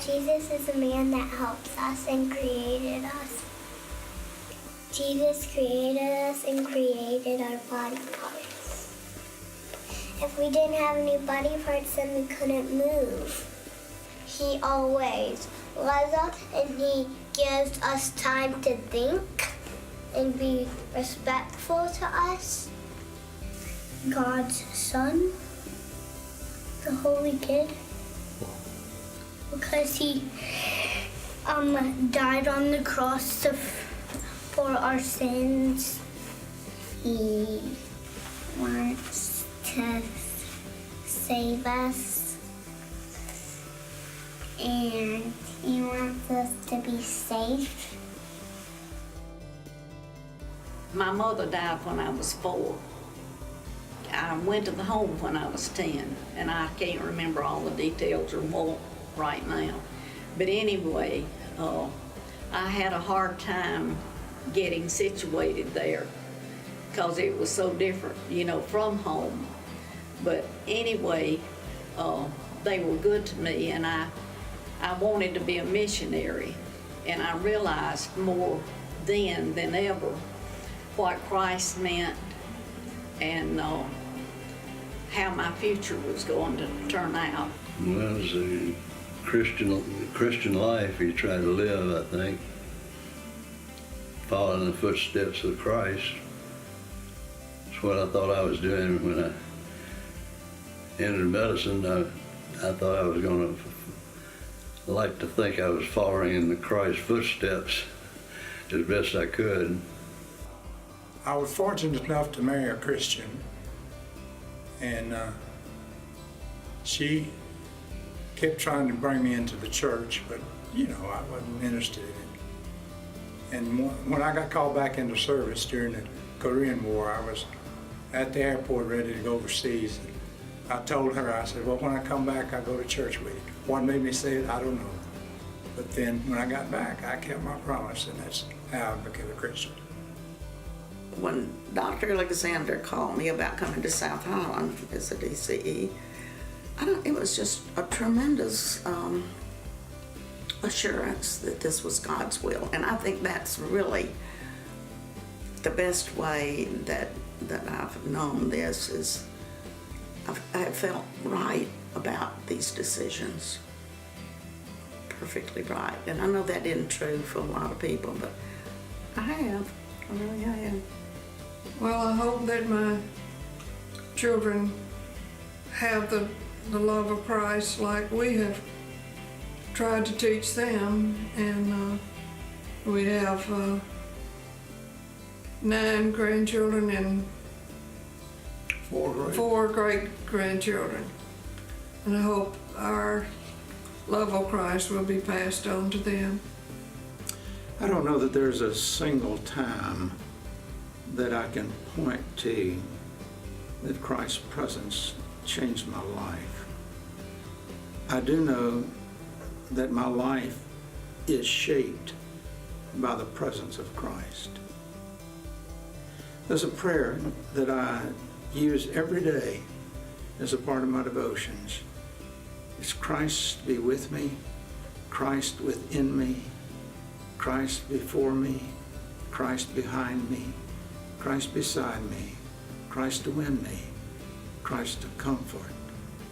Jesus is a man that helps us and created us. Jesus created us and created our body parts. If we didn't have any body parts, then we couldn't move. He always loves us, and he gives us time to think and be respectful to us. God's Son, the Holy Kid, because he died on the cross for our sins. He wants to save us, and he wants us to be safe. My mother died when I was 4. I went to the home when I was 10, and I can't remember all the details or more right now. But anyway, I had a hard time getting situated there because it was so different, from home. But anyway, they were good to me, and I wanted to be a missionary. And I realized more then than ever what Christ meant and how my future was going to turn out. Well, it's a Christian life you try to live, I think, following the footsteps of Christ. That's what I thought I was doing when I entered medicine. I thought I was going to like to think I was following in the Christ's footsteps as best I could. I was fortunate enough to marry a Christian, and she kept trying to bring me into the church, but I wasn't interested in it. And when I got called back into service during the Korean War, I was at the airport ready to go overseas. I told her, I said, well, when I come back, I'll go to church with you. What made me say it, I don't know. But then when I got back, I kept my promise, and that's how I became a Christian. When Dr. Alexander called me about coming to South Holland as a DCE, it was just a tremendous assurance that this was God's will. And I think that's really the best way that I've known this is I felt right about these decisions. Perfectly right. And I know that isn't true for a lot of people, but I have. I really have. Well, I hope that my children have the love of Christ like we have tried to teach them, and we have 9 grandchildren and 4 great-grandchildren. And I hope our love of Christ will be passed on to them. I don't know that there's a single time that I can point to that Christ's presence changed my life. I do know that my life is shaped by the presence of Christ. There's a prayer that I use every day as a part of my devotions. It's Christ be with me, Christ within me, Christ before me, Christ behind me, Christ beside me, Christ to win me, Christ to comfort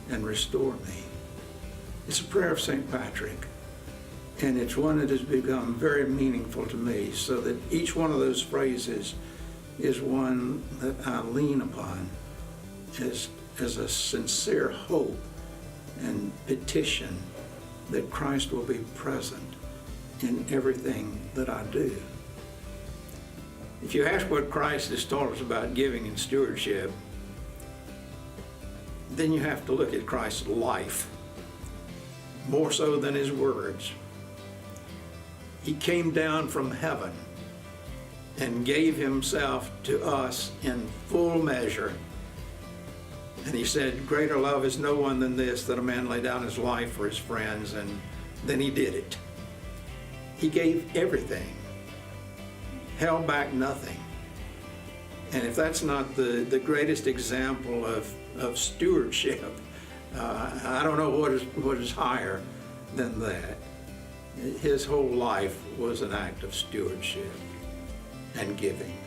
and restore me. It's a prayer of St. Patrick, and it's one that has become very meaningful to me, so that each one of those phrases is one that I lean upon as a sincere hope and petition that Christ will be present in everything that I do. If you ask what Christ has taught us about giving and stewardship, then you have to look at Christ's life, more so than his words. He came down from heaven and gave himself to us in full measure. And he said, greater love is no one than this, that a man lay down his life for his friends, and then he did it. He gave everything, held back nothing. And if that's not the greatest example of stewardship, I don't know what is higher than that. His whole life was an act of stewardship and giving.